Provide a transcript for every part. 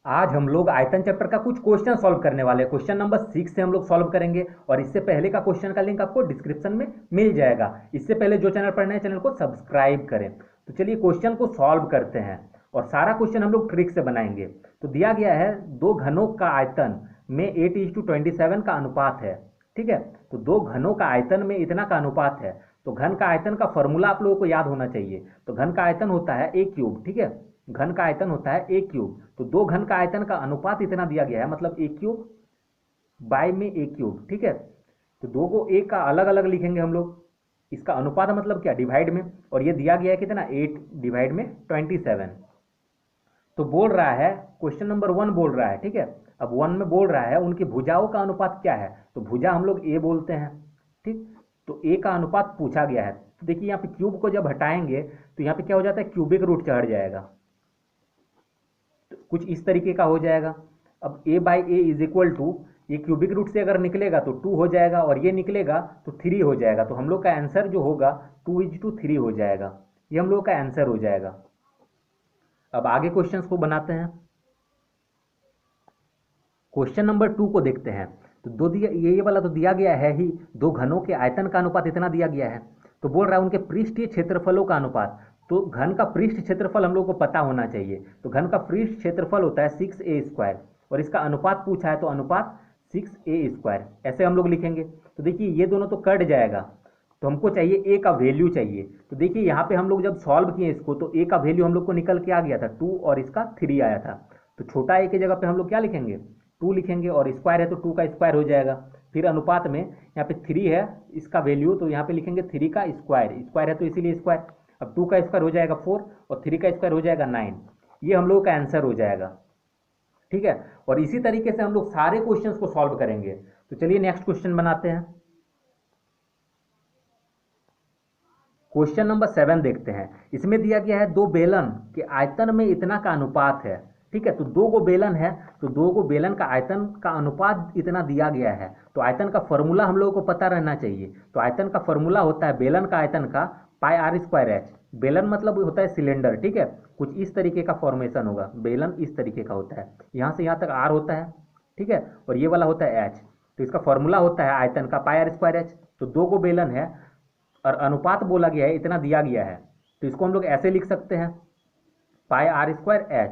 आज हम लोग आयतन चैप्टर का कुछ क्वेश्चन सॉल्व करने वाले हैं। क्वेश्चन नंबर 6 से हम लोग सॉल्व करेंगे और इससे पहले का क्वेश्चन का लिंक आपको डिस्क्रिप्शन में मिल जाएगा। इससे पहले जो चैनल पर नए चैनल को सब्सक्राइब करें। तो चलिए क्वेश्चन को सॉल्व करते हैं और सारा क्वेश्चन हम लोग ट्रिक से बनाएंगे। तो दिया गया है दो घनों का आयतन में 8:27 का अनुपात है। ठीक है, तो दो घनों का आयतन में इतना का अनुपात है। तो घन का आयतन का फॉर्मूला आप लोगों को याद होना चाहिए। तो घन का आयतन होता है a क्यूब। ठीक है, घन का आयतन होता है a क्यूब। तो दो घन का आयतन का अनुपात इतना दिया गया है, मतलब a क्यूब बाय में a क्यूब। ठीक है, तो दो को a का अलग अलग लिखेंगे हम लोग। इसका अनुपात मतलब क्या, डिवाइड में। और ये दिया गया है कितना, 8/27। तो बोल रहा है, क्वेश्चन नंबर 1 बोल रहा है। ठीक है, अब 1 में बोल रहा है उनकी भुजाओं का अनुपात क्या है। तो भुजा हम लोग a बोलते हैं। ठीक, तो a का अनुपात पूछा गया है। तो देखिए यहाँ पे क्यूब को जब हटाएंगे तो यहाँ पे क्या हो जाता है, क्यूबिक रूट चढ़ जाएगा। तो कुछ इस तरीके का हो जाएगा। अब a/a इज इक्वल टू, ये क्यूबिक रूट से अगर निकलेगा तो 2 हो जाएगा और ये निकलेगा तो 3 हो जाएगा। तो हम लोग का आंसर जो होगा 2:3 हो जाएगा। ये हम लोग का आंसर हो जाएगा। अब आगे क्वेश्चंस को बनाते हैं। क्वेश्चन नंबर 2 को देखते हैं। तो दो दिया, ये वाला तो दिया गया है ही, दो घनों के आयतन का अनुपात इतना दिया गया है। तो बोल रहा है उनके पृष्ठीय क्षेत्रफलों का अनुपात। तो घन का पृष्ठ क्षेत्रफल हम लोग को पता होना चाहिए। तो घन का पृष्ठ क्षेत्रफल होता है 6a² और इसका अनुपात पूछा है तो अनुपात 6a², ऐसे हम लोग लिखेंगे। तो देखिए ये दोनों तो कट जाएगा, तो हमको चाहिए a का वैल्यू चाहिए। तो देखिए यहाँ पे हम लोग जब सॉल्व किए इसको तो a का वैल्यू हम लोग को निकल के आ गया था 2 और इसका 3 आया था। तो छोटा a की जगह पे हम लोग क्या लिखेंगे, 2 लिखेंगे और स्क्वायर है तो 2 का स्क्वायर हो जाएगा। फिर अनुपात में यहाँ पे 3 है इसका वैल्यू, तो यहाँ पे लिखेंगे 3 का स्क्वायर, स्क्वायर है तो इसीलिए स्क्वायर। अब 2 का स्क्वायर हो जाएगा 4 और 3 का स्क्वायर हो जाएगा 9। ये हम लोग का आंसर हो जाएगा। ठीक है, और इसी तरीके से हम लोग सारे क्वेश्चंस को सॉल्व करेंगे। तो चलिए नेक्स्ट क्वेश्चन बनाते हैं। क्वेश्चन नंबर 7 देखते हैं। इसमें दिया गया है दो बेलन के आयतन में इतना का अनुपात है। ठीक है, तो दो गो बेलन है, तो दो गो बेलन का आयतन का अनुपात इतना दिया गया है। तो आयतन का फॉर्मूला हम लोगों को पता रहना चाहिए। तो आयतन का फॉर्मूला होता है बेलन का आयतन का πr²h। बेलन मतलब होता है सिलेंडर। ठीक है, कुछ इस तरीके का फॉर्मेशन होगा, बेलन इस तरीके का होता है, यहाँ से यहाँ तक r होता है। ठीक है, और ये वाला होता है h। तो इसका फॉर्मूला होता है आयतन का πr²h। तो दो गो बेलन है और अनुपात बोला गया है, इतना दिया गया है। तो इसको हम लोग ऐसे लिख सकते हैं πr²h।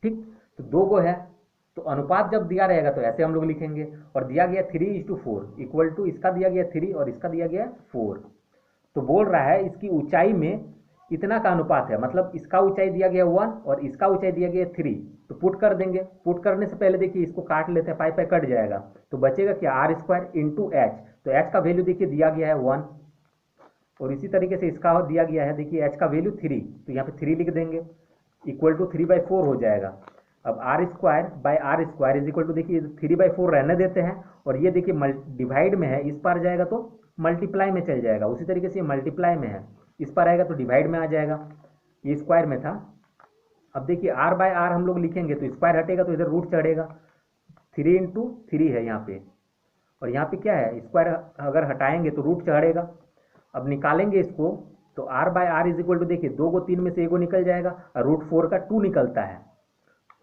ठीक, तो दो गो है तो अनुपात जब दिया रहेगा तो ऐसे हम लोग लिखेंगे। और दिया गया 3:4 इक्वल टू, इसका दिया गया 3 और इसका दिया गया 4। तो बोल रहा है इसकी ऊंचाई में इतना का अनुपात है, मतलब इसका ऊंचाई दिया गया 1 और इसका ऊंचाई दिया गया 3। तो पुट कर देंगे। पुट करने से पहले देखिए इसको काट लेते हैं, पाई कट जाएगा तो बचेगा क्या, r² इंटू h। तो h का वैल्यू देखिए दिया गया है 1 और इसी तरीके से इसका दिया गया है, देखिए h का वैल्यू 3, तो यहाँ पे 3 लिख देंगे इक्वल टू 3/4 हो जाएगा। अब r² इज इक्वल टू, देखिए 3/4 रहने देते हैं और ये देखिए डिवाइड में है, इस पार जाएगा तो मल्टीप्लाई में चल जाएगा। उसी तरीके से ये मल्टीप्लाई में है, इस पर आएगा तो डिवाइड में आ जाएगा, ये स्क्वायर में था। अब देखिए r/r हम लोग लिखेंगे तो स्क्वायर हटेगा तो इधर रूट चढ़ेगा, 3 है यहाँ पे और यहाँ पे क्या है, स्क्वायर अगर हटाएंगे तो रूट चढ़ेगा। अब निकालेंगे इसको तो r/r इज इक्वल टू, देखिए 2 को 3 में से 1 को निकल जाएगा और √4 का 2 निकलता है।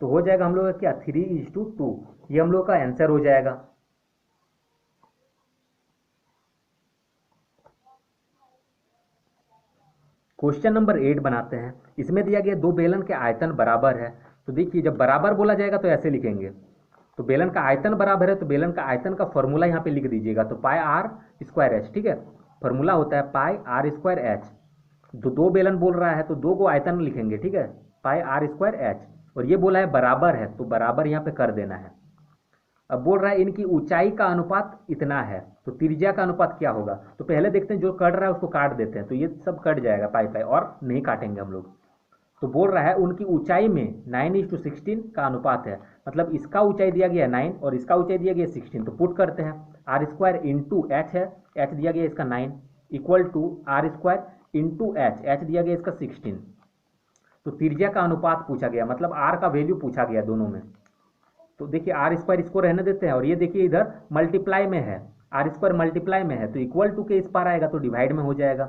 तो हो जाएगा हम लोग का क्या, 3:2। ये हम लोग का आंसर हो जाएगा। क्वेश्चन नंबर 8 बनाते हैं। इसमें दिया गया दो बेलन के आयतन बराबर है। तो देखिए जब बराबर बोला जाएगा तो ऐसे लिखेंगे। तो बेलन का आयतन बराबर है तो बेलन का आयतन का फॉर्मूला यहाँ पे लिख दीजिएगा। तो πr²h। ठीक है, फॉर्मूला होता है πr²h। दो बेलन बोल रहा है तो दो को आयतन लिखेंगे। ठीक है, πr²h और ये बोला है बराबर है तो बराबर यहाँ पे कर देना है। अब बोल रहा है इनकी ऊंचाई का अनुपात इतना है, तो त्रिज्या का अनुपात क्या होगा। तो पहले देखते हैं, जो कट रहा है उसको काट देते हैं, तो ये सब कट जाएगा पाई और नहीं काटेंगे हम लोग। तो बोल रहा है उनकी ऊंचाई में 9:16 का अनुपात है, मतलब इसका ऊंचाई दिया गया 9 और इसका ऊंचाई दिया गया 16। तो पुट करते हैं, r² इंटू h है, h दिया गया इसका 9 equal to r² into h दिया गया इसका 16। तो त्रिज्या का अनुपात पूछा गया, मतलब r का वैल्यू पूछा गया दोनों में। तो देखिए r² इसको रहने देते हैं और ये देखिए इधर मल्टीप्लाई में है, r² मल्टीप्लाई में है तो इक्वल टू के इस पार आएगा तो डिवाइड में हो जाएगा।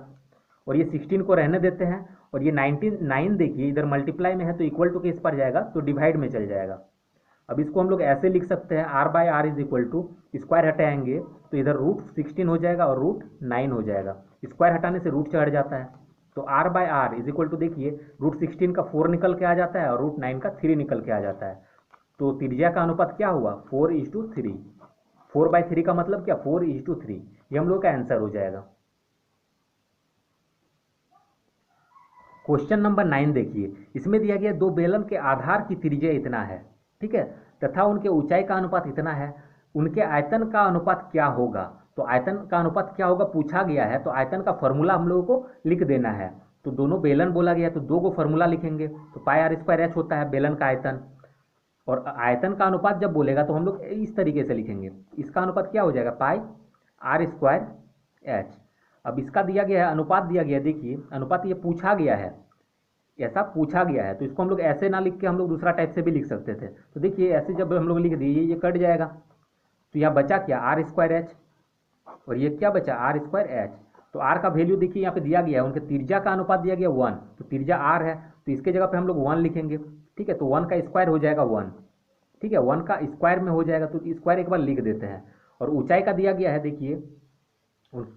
और ये 16 को रहने देते हैं और ये 9 देखिए इधर मल्टीप्लाई में है तो इक्वल टू के इस पर जाएगा तो डिवाइड में चल जाएगा। अब इसको हम लोग ऐसे लिख सकते हैं, R by R is equal to, square हटाएंगे तो इधर √16 हो जाएगा और √9 हो जाएगा, स्क्वायर हटाने से रूट चढ़ जाता है। तो R by R is equal to, देखिए √16 का 4 निकल के आ जाता है और √9 का 3 निकल के आ जाता है। तो त्रिज्या का अनुपात क्या हुआ, 4:3। 4/3 का मतलब क्या, 4:3। ये हम लोग का आंसर हो जाएगा। क्वेश्चन नंबर 9 देखिए, इसमें दिया गया दो बेलन के आधार की त्रिज्या इतना है, ठीक है, तथा उनके ऊंचाई का अनुपात इतना है, उनके आयतन का अनुपात क्या होगा। तो आयतन का अनुपात क्या होगा पूछा गया है, तो आयतन का फॉर्मूला हम लोगों को लिख देना है। तो दोनों बेलन बोला गया है, तो दो को फॉर्मूला लिखेंगे, तो पाई आर स्क्वायर एच होता है बेलन का आयतन, और आयतन का अनुपात जब बोलेगा तो हम लोग इस तरीके से लिखेंगे, इसका अनुपात क्या हो जाएगा, पाई आर स्क्वायर एच। अब इसका दिया गया है, अनुपात दिया गया है, देखिए अनुपात ये पूछा गया है, ऐसा पूछा गया है, तो इसको हम लोग ऐसे ना लिख के हम लोग दूसरा टाइप से भी लिख सकते थे। तो देखिए ऐसे जब हम लोग लिख दिए ये कट जाएगा, तो यहाँ बचा क्या, आर स्क्वायर एच, और ये क्या बचा, आर स्क्वायर एच। तो आर का वैल्यू देखिए यहाँ पे दिया गया है, उनके त्रिज्या का अनुपात दिया गया 1, तो त्रिज्या आर है, तो इसके जगह पे हम लोग 1 लिखेंगे, ठीक है। तो 1 का स्क्वायर हो जाएगा 1, ठीक है, 1 का स्क्वायर में हो जाएगा, तो स्क्वायर एक बार लिख देते हैं। और ऊंचाई का दिया गया है, देखिए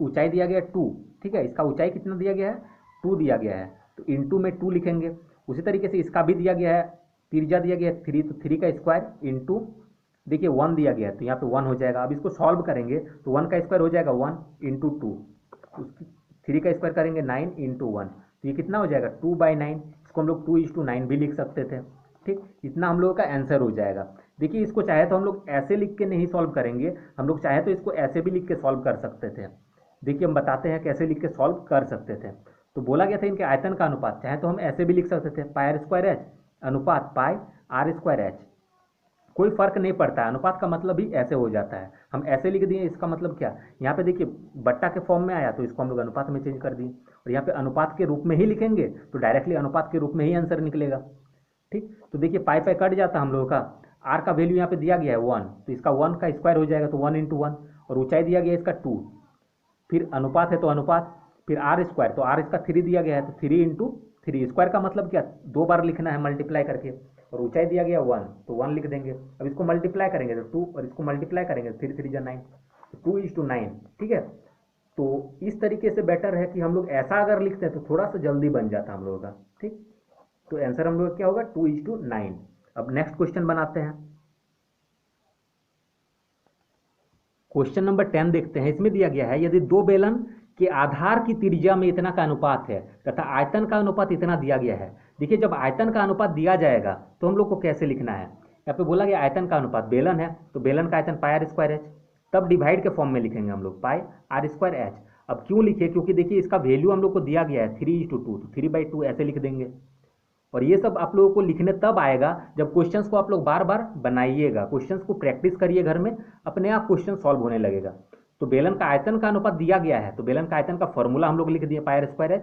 ऊंचाई दिया गया है 2, ठीक है, इसका ऊंचाई कितना दिया गया है, 2 दिया गया है, तो इंटू में 2 लिखेंगे। उसी तरीके से इसका भी दिया गया है, त्रिज्या दिया गया है 3, तो 3 का स्क्वायर इंटू, देखिए 1 दिया गया है, तो यहाँ पे 1 हो जाएगा। अब इसको सॉल्व करेंगे तो 1 का स्क्वायर हो जाएगा 1 इंटू 2, 3 का स्क्वायर करेंगे 9 इंटू 1, तो ये कितना हो जाएगा 2/9। इसको हम लोग 2:9 भी लिख सकते थे, ठीक, इतना हम लोगों का आंसर हो जाएगा। देखिए इसको चाहे तो हम लोग ऐसे लिख के नहीं सॉल्व करेंगे, हम लोग चाहे तो इसको ऐसे भी लिख के सॉल्व कर सकते थे। देखिए हम बताते हैं कैसे लिख के सॉल्व कर सकते थे। तो बोला गया था इनके आयतन का अनुपात, चाहे तो हम ऐसे भी लिख सकते थे, पाई आर स्क्वायर एच अनुपात पाई आर स्क्वायर एच, कोई फर्क नहीं पड़ता है, अनुपात का मतलब ही ऐसे हो जाता है। हम ऐसे लिख दिए, इसका मतलब क्या, यहाँ पे देखिए बट्टा के फॉर्म में आया तो इसको हम लोग अनुपात में चेंज कर दिए, और यहाँ पे अनुपात के रूप में ही लिखेंगे तो डायरेक्टली अनुपात के रूप में ही आंसर निकलेगा, ठीक। तो देखिए पाई पाई कट जाता हम लोगों का, आर का वैल्यू यहाँ पे दिया गया है 1, तो इसका 1 का स्क्वायर हो जाएगा, तो 1 इंटू 1, और ऊंचाई दिया गया है इसका 2, फिर अनुपात है तो अनुपात, फिर आर स्क्वायर, तो आर इसका 3 दिया गया है, तो 3 इंटू 3, स्क्वायर का मतलब क्या, 2 बार लिखना है मल्टीप्लाई करके, और ऊंचाई दिया गया 1, तो 1 लिख देंगे। अब इसको मल्टीप्लाई करेंगे तो 2, और इसको मल्टीप्लाई करेंगे तो 3 3 जा 9, 2:9, ठीक है। तो इस तरीके से बेटर है कि हम लोग ऐसा अगर लिखते हैं तो थोड़ा सा जल्दी बन जाता हम लोगों का, ठीक। तो आंसर हम लोग का क्या होगा, 2:9। अब नेक्स्ट क्वेश्चन बनाते हैं, क्वेश्चन नंबर 10 देखते हैं। इसमें दिया गया है, यदि दो बेलन के आधार की त्रिज्या में इतना का अनुपात है तथा आयतन का अनुपात इतना दिया गया है। देखिए जब आयतन का अनुपात दिया जाएगा तो हम लोग को कैसे लिखना है, यहाँ पे बोला गया आयतन का अनुपात, बेलन है तो बेलन का आयतन पाई आर स्क्वायर एच, तब डिवाइड के फॉर्म में लिखेंगे हम लोग, पाई आर स्क्वायर एच। अब क्यों लिखे, क्योंकि देखिए इसका वैल्यू हम लोग को दिया गया है 3:2, तो 3/2 ऐसे लिख देंगे। और ये सब आप लोगों को लिखने तब आएगा जब क्वेश्चंस को आप लोग बार बार बनाइएगा, क्वेश्चंस को प्रैक्टिस करिए घर में, अपने आप क्वेश्चन सॉल्व होने लगेगा। तो बेलन का आयतन का अनुपात दिया गया है, तो बेलन का आयतन का फॉर्मूला हम लोग लिख दिए, पाई आर स्क्वायर एच,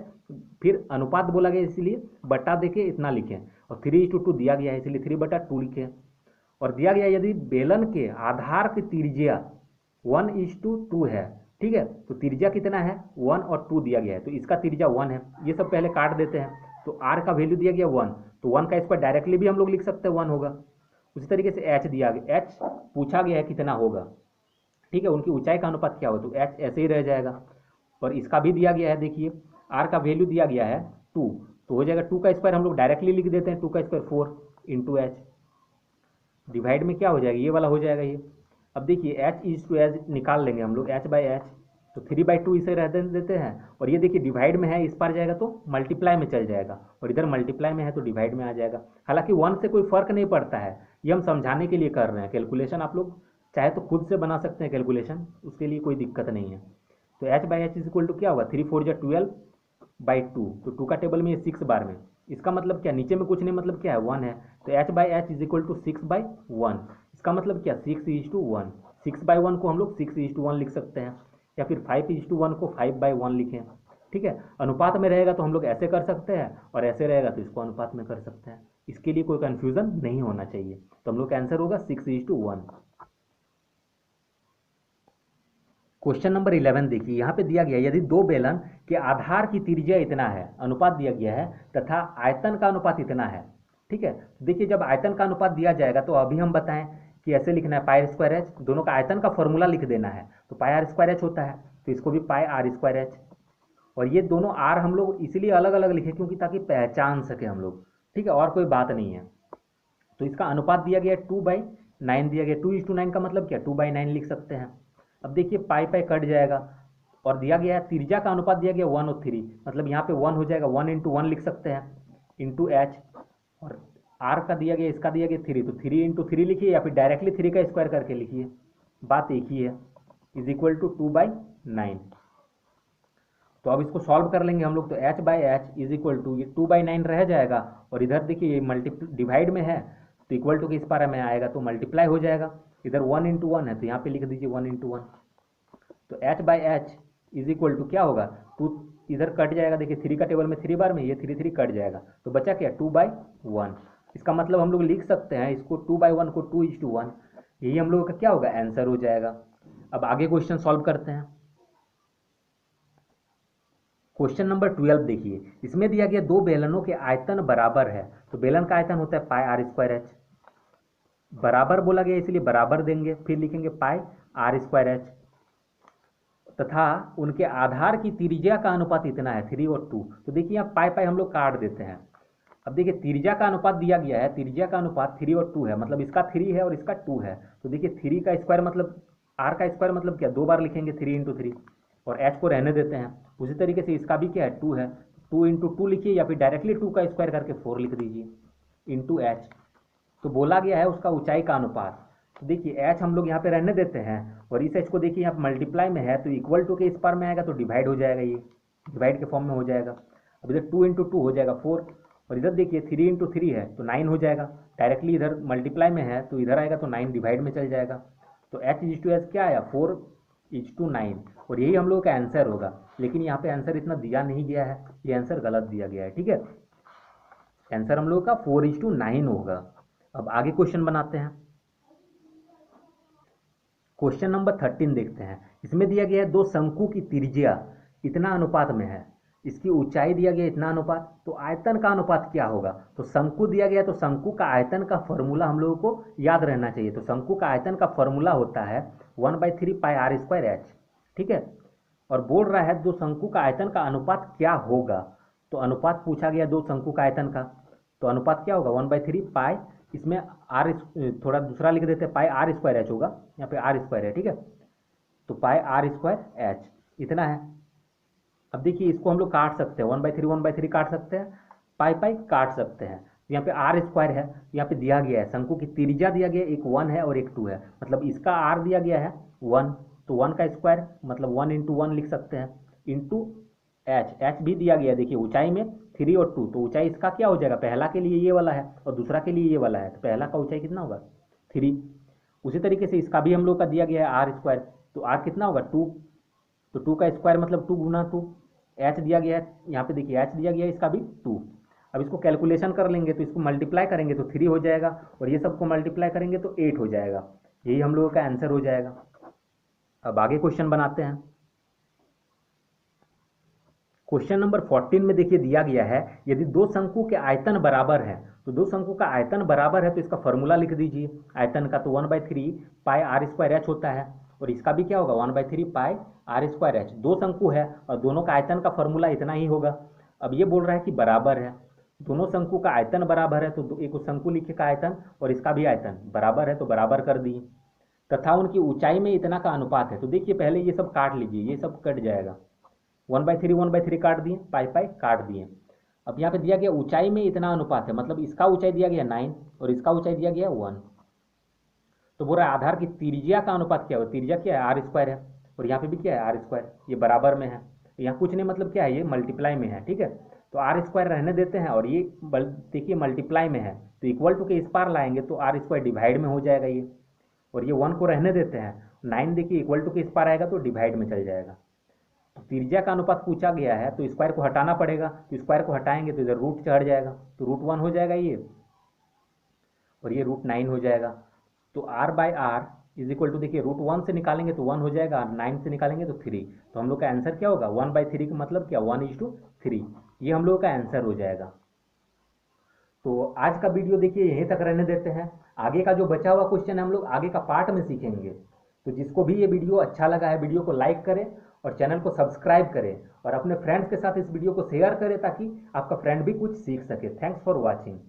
फिर अनुपात बोला गया इसलिए बटा देके इतना लिखें, और 3:2 दिया गया है इसलिए 3/2 लिखें। और दिया गया यदि बेलन के आधार की त्रिज्या 1:2 है, ठीक है, तो त्रिज्या कितना है 1 और 2 दिया गया है, तो इसका त्रिज्या 1 है, ये सब पहले काट देते हैं। तो आर का वैल्यू दिया गया 1, तो 1 का स्क्वायर डायरेक्टली भी हम लोग लिख सकते हैं 1 होगा। उसी तरीके से एच दिया गया, एच पूछा गया है कितना होगा, ठीक है, उनकी ऊंचाई का अनुपात क्या हो, तो एच ऐसे ही रह जाएगा। और इसका भी दिया गया है, देखिए आर का वैल्यू दिया गया है 2, तो हो जाएगा 2 का स्क्वायर हम लोग डायरेक्टली लिख देते हैं, 2 का स्क्वायर 4 इंटू एच, डिवाइड में क्या हो जाएगा, ये वाला हो जाएगा ये। अब देखिए H/H निकाल लेंगे हम लोग, H/H, तो 3/2 इसे रह देते हैं, और ये देखिए डिवाइड में है, इस पार जाएगा तो मल्टीप्लाई में चल जाएगा, और इधर मल्टीप्लाई में है तो डिवाइड में आ जाएगा। हालांकि 1 से कोई फर्क नहीं पड़ता है, ये हम समझाने के लिए कर रहे हैं। कैलकुलेशन आप लोग चाहे तो खुद से बना सकते हैं कैलकुलेशन, उसके लिए कोई दिक्कत नहीं है। तो H/H इज इक्वल टू क्या होगा, 3 4 12/2, तो 2 का टेबल में 6 बार में, इसका मतलब क्या, नीचे में कुछ नहीं, मतलब क्या है 1 है, तो H/H इज इक्वल टू 6/1, इसका मतलब क्या 6:1, 6/1 को हम लोग 6:1 लिख सकते हैं, या फिर 5:1 को 5/1 लिखें, ठीक है। अनुपात में रहेगा तो हम लोग ऐसे कर सकते हैं, और ऐसे रहेगा तो इसको अनुपात में कर सकते हैं, इसके लिए कोई कंफ्यूजन नहीं होना चाहिए। तो हम लोग का आंसर होगा 6:1। क्वेश्चन नंबर 11 देखिए, यहाँ पे दिया गया यदि दो बेलन के आधार की त्रिज्या इतना है, अनुपात दिया गया है, तथा आयतन का अनुपात इतना है, ठीक है, देखिए जब आयतन का अनुपात दिया जाएगा तो अभी हम बताएं कि ऐसे लिखना है, पाई आर स्क्वायर एच, दोनों का आयतन का फॉर्मूला लिख देना है, तो पाई आर स्क्वायर एच होता है, तो इसको भी पाई आर स्क्वायर एच। और ये दोनों आर हम लोग इसीलिए अलग अलग लिखे क्योंकि ताकि पहचान सके हम लोग, ठीक है, और कोई बात नहीं है। तो इसका अनुपात दिया गया 2/9 दिया गया, 2:9 का मतलब क्या, 2/9 लिख सकते हैं। अब देखिए पाई पाई कट जाएगा, और दिया गया है त्रिज्या का अनुपात दिया गया 1 और 3, मतलब यहाँ पे 1 हो जाएगा, 1 × 1 लिख सकते हैं, इंटू एच। और आर का दिया गया, इसका दिया गया 3, तो 3 × 3 लिखिए या फिर डायरेक्टली 3 का स्क्वायर करके लिखिए, बात एक ही है, इज इक्वल टू 2/9। तो अब इसको सॉल्व कर लेंगे हम लोग, तो h/h इज इक्वल टू, ये 2/9 रह जाएगा, और इधर देखिए ये डिवाइड में है, तो इक्वल टू किस पारा में आएगा, तो मल्टीप्लाई हो जाएगा, इधर 1 × 1 है तो यहाँ पे लिख दीजिए 1 × 1। तो h/h इज इक्वल टू क्या होगा, 2 इधर कट जाएगा, देखिए 3 का टेबल में 3 बार में, ये 3 कट जाएगा, तो बचा क्या 2/1। इसका मतलब हम लोग लिख सकते हैं इसको 2/1 को 2:1, यही हम लोगों का क्या होगा, आंसर हो जाएगा। अब आगे क्वेश्चन सॉल्व करते हैं। क्वेश्चन नंबर 12 देखिए, इसमें दिया गया दो बेलनों के आयतन बराबर है, तो बेलन का आयतन होता है पाई आर स्क्वायर एच, बराबर बोला गया इसलिए बराबर देंगे, फिर लिखेंगे पाई आर स्क्वायर एच, तथा उनके आधार की त्रिज्या का अनुपात इतना है 3 और 2। तो देखिए यहाँ पाई पाई हम लोग काट देते हैं। अब देखिए त्रिज्या का अनुपात दिया गया है, त्रिज्या का अनुपात 3 और 2 है, मतलब इसका 3 है और इसका 2 है, तो देखिए 3 का स्क्वायर मतलब आर का स्क्वायर मतलब क्या, 2 बार लिखेंगे 3 × 3, और एच को रहने देते हैं। उसी तरीके से इसका भी क्या है 2 है, 2 × 2 लिखिए या फिर डायरेक्टली 2 का स्क्वायर करके 4 लिख दीजिए, इंटू एच। तो बोला गया है उसका ऊंचाई का अनुपात, तो देखिए एच हम लोग यहाँ पे रहने देते हैं, और इस एच को देखिए यहाँ मल्टीप्लाई में है, तो इक्वल टू के इस पार में आएगा तो डिवाइड हो जाएगा, ये डिवाइड के फॉर्म में हो जाएगा। अब इधर 2 × 2 हो जाएगा 4, और इधर देखिए 3 × 3 है तो 9 हो जाएगा, डायरेक्टली इधर मल्टीप्लाई में है तो इधर आएगा तो 9 डिवाइड में चल जाएगा, तो H/H क्या आया 4:9, और यही हम लोग का आंसर होगा। लेकिन यहाँ पे आंसर इतना दिया नहीं गया है, ये आंसर गलत दिया गया है, ठीक है, आंसर हम लोग का 4:9 होगा। अब आगे क्वेश्चन बनाते हैं। क्वेश्चन नंबर 13 देखते हैं, इसमें दिया गया है दो शंकु की त्रिज्या इतना अनुपात में है, इसकी ऊंचाई दिया गया इतना अनुपात, तो आयतन का अनुपात क्या होगा। तो शंकु दिया गया, तो शंकु का आयतन का फॉर्मूला हम लोगों को याद रहना चाहिए, तो शंकु का आयतन का फॉर्मूला होता है 1/3 पाई आर स्क्वायर एच, ठीक है। और बोल रहा है दो शंकु का आयतन का अनुपात क्या होगा, तो अनुपात पूछा गया दो शंकु का आयतन का, तो अनुपात क्या होगा 1/3 पाई, इसमें आर थोड़ा दूसरा लिख देते हैं, पाई आर स्क्वायर एच होगा, यहाँ पे आर स्क्वायर है, ठीक है, तो पाई आर स्क्वायर एच इतना है। अब देखिए इसको हम लोग काट सकते हैं, 1/3 काट सकते हैं, पाई पाई काट सकते हैं, तो यहाँ पे आर स्क्वायर है, यहाँ पे दिया गया है शंकु की त्रिज्या दिया गया है, एक 1 है और एक 2 है, मतलब इसका आर दिया गया है 1, तो 1 का स्क्वायर मतलब 1 × 1 लिख सकते हैं, इंटू एच, एच भी दिया गया है, देखिए ऊंचाई में 3 और 2, तो ऊंचाई इसका क्या हो जाएगा, पहला के लिए ये वाला है और दूसरा के लिए ये वाला है, तो पहला का ऊंचाई कितना होगा 3। उसी तरीके से इसका भी हम लोग का दिया गया है आर स्क्वायर, तो आर कितना होगा 2, तो 2 का स्क्वायर मतलब 2 × 2, एच दिया गया है, यहाँ पे देखिए एच दिया गया है, इसका भी 2। अब इसको कैलकुलेशन कर लेंगे तो इसको मल्टीप्लाई करेंगे तो 3 हो जाएगा, और ये सबको मल्टीप्लाई करेंगे तो 8 हो जाएगा, यही हम लोगों का आंसर हो जाएगा। अब आगे क्वेश्चन बनाते हैं। क्वेश्चन नंबर 14 में देखिए दिया गया है, यदि दो शंकु के आयतन बराबर है, तो दो शंकु का आयतन बराबर है तो इसका फॉर्मूला लिख दीजिए आयतन का, तो 1/3 पाई आर स्क्वायर एच होता है, और इसका भी क्या होगा 1/3 पाई आर स्क्वायर एच। दो शंकु है और दोनों का आयतन का फॉर्मूला इतना ही होगा। अब ये बोल रहा है कि बराबर है, दोनों शंकु का आयतन बराबर है, तो एक शंकु लिखे का आयतन और इसका भी आयतन बराबर है, तो बराबर कर दिए, तथा उनकी ऊंचाई में इतना का अनुपात है। तो देखिए पहले ये सब काट लीजिए, ये सब कट जाएगा, 1/3 काट दिए, पाई पाई काट दिए। अब यहाँ पे दिया गया ऊंचाई में इतना अनुपात है, मतलब इसका ऊंचाई दिया गया 9 और इसका ऊंचाई दिया गया 1, तो बोल रहा है आधार की त्रिज्या का अनुपात क्या होगा, त्रिज्या क्या है आर स्क्वायर है, और यहाँ पे भी क्या है आर स्क्वायर, ये बराबर में है, यहाँ कुछ नहीं मतलब क्या है ये मल्टीप्लाई में है, ठीक है, तो आर स्क्वायर रहने देते हैं, और ये देखिए मल्टीप्लाई में है तो इक्वल टू के इस पार लाएंगे तो आर स्क्वायर डिवाइड में हो जाएगा ये, और ये 1 को रहने देते हैं, 9 देखिए इक्वल टू के इस पार आएगा तो डिवाइड में चल जाएगा। तो त्रिज्या का अनुपात पूछा गया है तो स्क्वायर को हटाना पड़ेगा, तो स्क्वायर को हटाएंगे तो इधर रूट चढ़ जाएगा, तो √1 हो जाएगा ये, और ये √9 हो जाएगा। तो r/r इज इक्वल टू देखिए √1 से निकालेंगे तो 1 हो जाएगा, 9 से निकालेंगे तो 3, तो हम लोग का आंसर क्या होगा 1/3 का मतलब क्या 1:3, ये हम लोग का आंसर हो जाएगा। तो आज का वीडियो देखिए यहीं तक रहने देते हैं। आगे का जो बचा हुआ क्वेश्चन है हम लोग आगे का पार्ट में सीखेंगे। तो जिसको भी ये वीडियो अच्छा लगा है वीडियो को लाइक करें और चैनल को सब्सक्राइब करें और अपने फ्रेंड्स के साथ इस वीडियो को शेयर करें ताकि आपका फ्रेंड भी कुछ सीख सके। Thanks for watching.